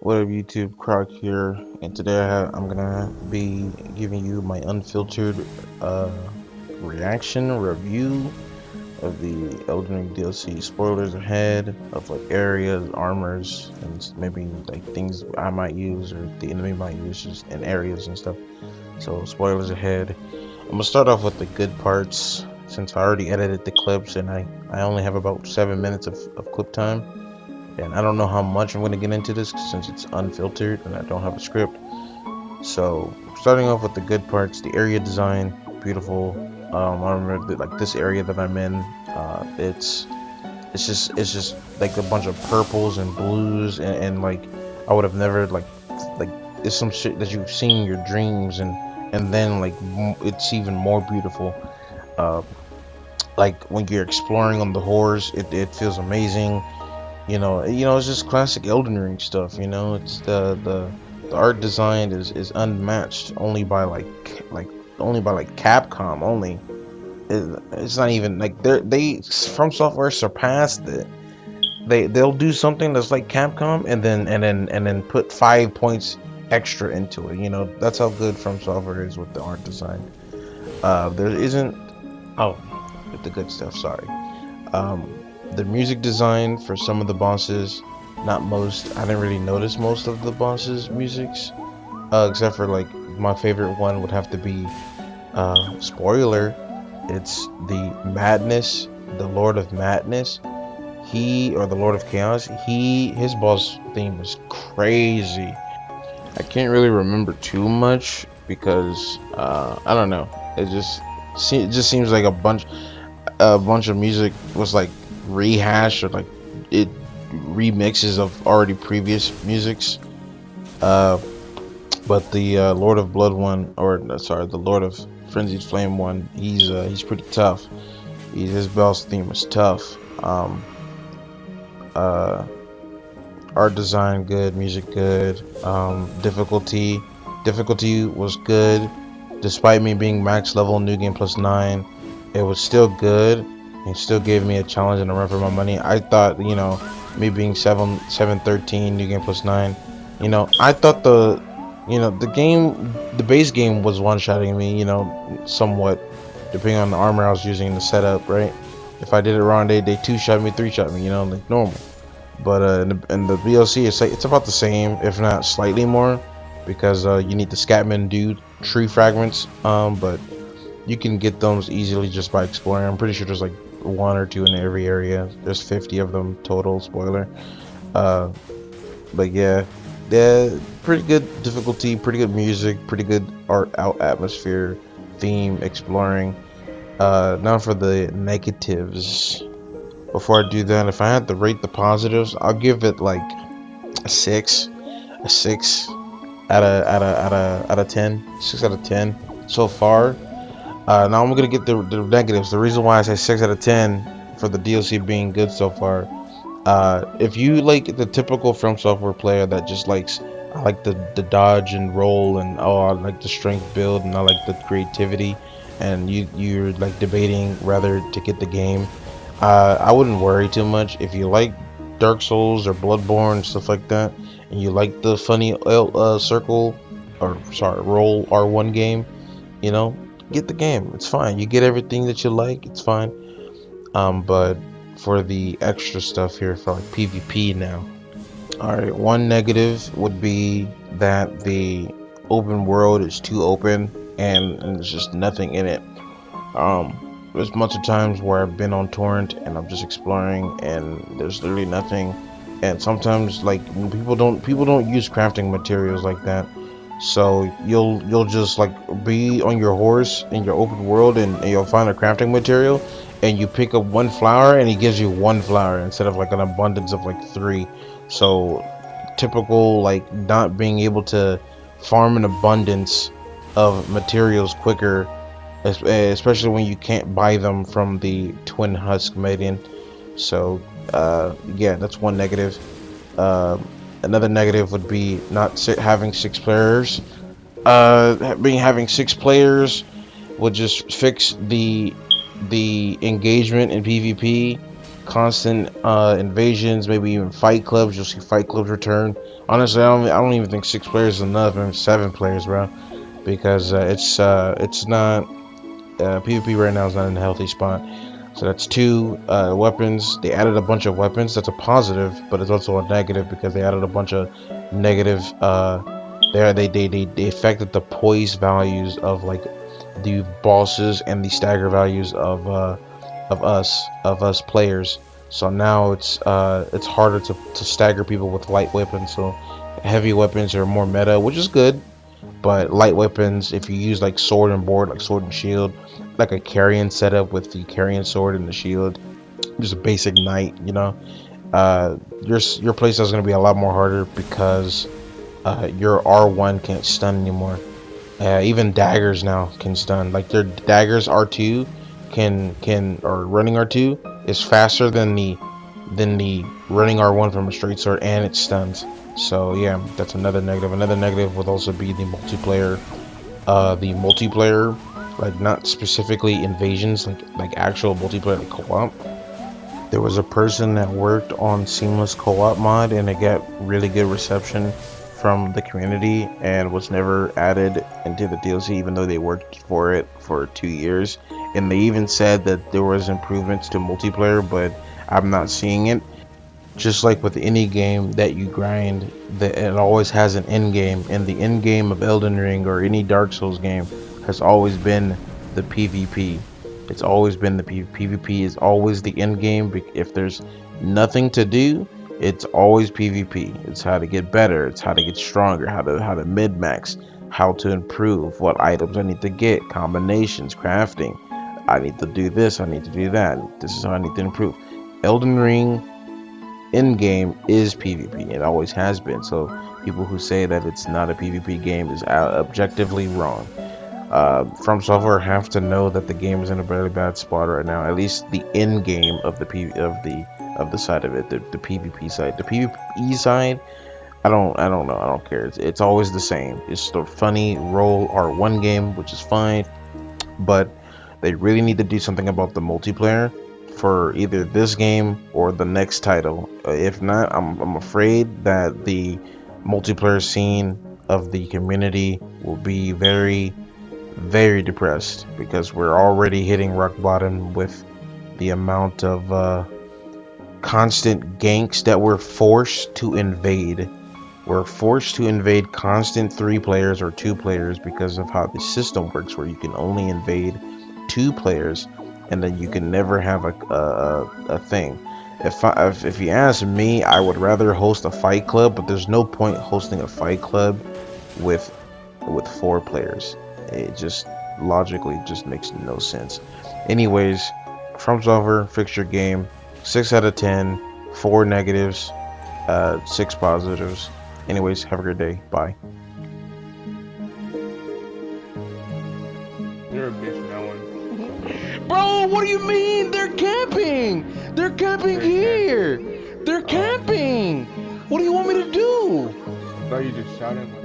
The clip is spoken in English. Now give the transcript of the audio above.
What up, YouTube? Croc here, and today I'm gonna be giving you my unfiltered uh, reaction review of the Elden Ring DLC. Spoilers ahead of like areas, armors, and maybe like things I might use or the enemy might use just in areas and stuff. So spoilers ahead. I'm gonna start off with the good parts since I already edited the clips and I only have about 7 minutes of clip time. And I don't know how much I'm going to get into this since it's unfiltered and I don't have a script. So starting off with the good parts, the area design, beautiful. I remember that, like this area that I'm in, it's just like a bunch of purples and blues and like I would have never like it's some shit that you've seen in your dreams and then like it's even more beautiful. Uh, like when you're exploring on the horse, it feels amazing. It's just classic Elden Ring stuff. It's the art design is unmatched, only by like Capcom. Only it's not even like they From Software surpassed it. They'll do something that's like Capcom and then put 5 points extra into it. That's how good From Software is with the art design. There isn't oh with the good stuff. Sorry. The music design for some of the bosses, not most. I didn't really notice most of the bosses' musics, except for like my favorite one would have to be spoiler. It's the Madness, the Lord of Madness. Or the Lord of Chaos. His boss theme is crazy. I can't really remember too much because I don't know. It just seems like a bunch of music was like rehashed or like it remixes of already previous musics. Uh, but the Lord of Blood one, or sorry, the Lord of Frenzied Flame one, he's pretty tough. His boss theme is tough. Uh, Art design good, music good. Difficulty was good, despite me being max level, new game +9. It was still good. It still gave me a challenge and a run for my money. I thought, me being 713, new game +9, I thought the base game was one-shotting me, somewhat, depending on the armor I was using, the setup, right? If I did it wrong, they two-shot me, three-shot me, like normal. But in the DLC, it's about the same, if not slightly more, because you need the Scatman dude tree fragments. But you can get those easily just by exploring. I'm pretty sure there's like one or two in every area. There's 50 of them total. Spoiler. Uh, but yeah, pretty good difficulty, pretty good music, pretty good art, out atmosphere, theme, exploring. Now for the negatives. Before I do that, if I had to rate the positives, I'll give it like a six out of 10, 6 out of 10 so far. Now I'm gonna get the negatives. The reason why I say 6 out of 10 for the DLC being good so far. If you like the typical From Software player that just likes, I like the dodge and roll, and I like the strength build, and I like the creativity, and you're like debating whether to get the game. I wouldn't worry too much if you like Dark Souls or Bloodborne, stuff like that, and you like the funny circle, or sorry, roll R1 game. You know, get the game. It's fine. You get everything that you like. It's fine. But for the extra stuff here for like PvP now. All right, one negative would be that the open world is too open and there's just nothing in it. There's much of times where I've been on torrent and I'm just exploring and there's literally nothing. And sometimes like people don't use crafting materials like that. So you'll just like be on your horse in your open world and you'll find a crafting material and you pick up one flower and he gives you one flower instead of like an abundance of like three. So typical like not being able to farm an abundance of materials quicker, especially when you can't buy them from the Twin Husk Maiden. So yeah, that's one negative. Another negative would be not having 6 players. Having 6 players would just fix the engagement in PvP. constant invasions, maybe even fight clubs. You'll see fight clubs return. Honestly, I don't even think 6 players is enough. Maybe 7 players, bro, because it's not PvP right now is not in a healthy spot. So that's 2 weapons. They added a bunch of weapons. That's a positive, but it's also a negative because they added a bunch of negative. They affected the poise values of like the bosses and the stagger values of us players. So now it's harder to stagger people with light weapons. So heavy weapons are more meta, which is good. But light weapons, if you use like sword and board, like sword and shield, like a carrion setup with the carrion sword and the shield, just a basic knight, you know, your playstyle is gonna be a lot more harder because your R1 can't stun anymore. Even daggers now can stun. Like their daggers R2 can or running R2 is faster than the running R1 from a straight sword, and it stuns. So yeah, that's another negative. Another negative would also be the multiplayer. Like not specifically invasions, like actual multiplayer, like co-op. There was a person that worked on seamless co-op mod, and it got really good reception from the community, and was never added into the DLC, even though they worked for it for 2 years. And they even said that there was improvements to multiplayer, but I'm not seeing it. Just like with any game that you grind, that it always has an end game, and the end game of Elden Ring or any Dark Souls game has always been the PvP. It's always been the PvP is always the end game. If there's nothing to do, it's always PvP. It's how to get better. It's how to get stronger. How to mid max. How to improve. What items I need to get. Combinations. Crafting. I need to do this. I need to do that. This is how I need to improve. Elden Ring end game is PvP. It always has been. So people who say that it's not a PvP game is objectively wrong. From Software have to know that the game is in a very bad spot right now. At least the end game of the side of it, the PvP side. The PvE side, I don't know. I don't care. It's always the same. It's the funny roll R1 game, which is fine, but they really need to do something about the multiplayer for either this game or the next title. If not, I'm afraid that the multiplayer scene of the community will be very depressed, because we're already hitting rock bottom with the amount of constant ganks that we're forced to invade. We're forced to invade constant 3 players or 2 players because of how the system works, where you can only invade 2 players, and then you can never have a thing. If you ask me, I would rather host a fight club, but there's no point hosting a fight club with 4 players. It just logically just makes no sense. Anyways, From Software, fix your game. 6 out of 10, 4 negatives, 6 positives. Anyways, have a great day. Bye. You're a bitch for that one. Bro, what do you mean? They're camping! They're camping here! They're camping! What do you want me to do? I thought you just shot him.